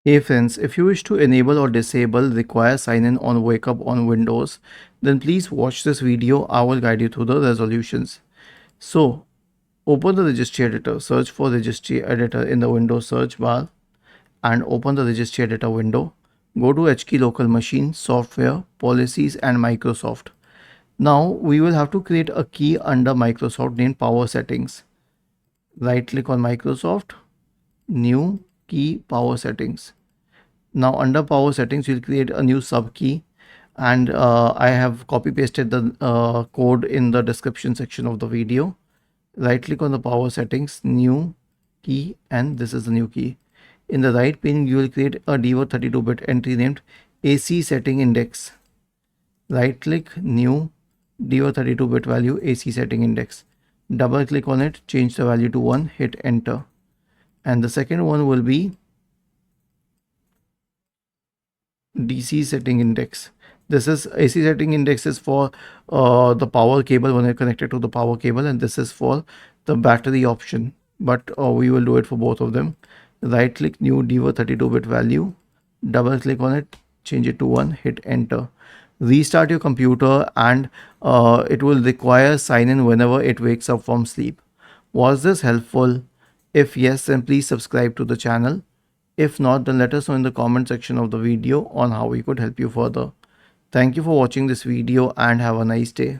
Hey friends, if you wish to enable or disable require sign-in on Wakeup on Windows, then please watch this video. I will guide you through the resolutions. So, open the registry editor, search for registry editor in the Windows search bar and open the registry editor window. Go to HKey local machine, software, policies and Microsoft. Now, we will have to create a key under Microsoft named power settings. Right click on Microsoft, new key power settings. Now under power settings, you'll create a new sub key and I have copy pasted the code in the description section of the video. Right click on the power settings, new key, and this is the new key. In the right pane, you will create a DWORD 32-bit entry named AC setting index. Right click, new DWORD 32-bit value AC setting index. Double click on it, change the value to 1, hit enter. And the second one will be DC setting index. This is AC setting index is for the power cable when you're connected to the power cable, and this is for the battery option, but we will do it for both of them. Right click, new DWORD 32-bit value, double click on it, change it to 1, hit enter. Restart your computer and it will require sign in whenever it wakes up from sleep. Was this helpful? If yes, then please subscribe to the channel. If not, then let us know in the comment section of the video on how we could help you further. Thank you for watching this video and have a nice day.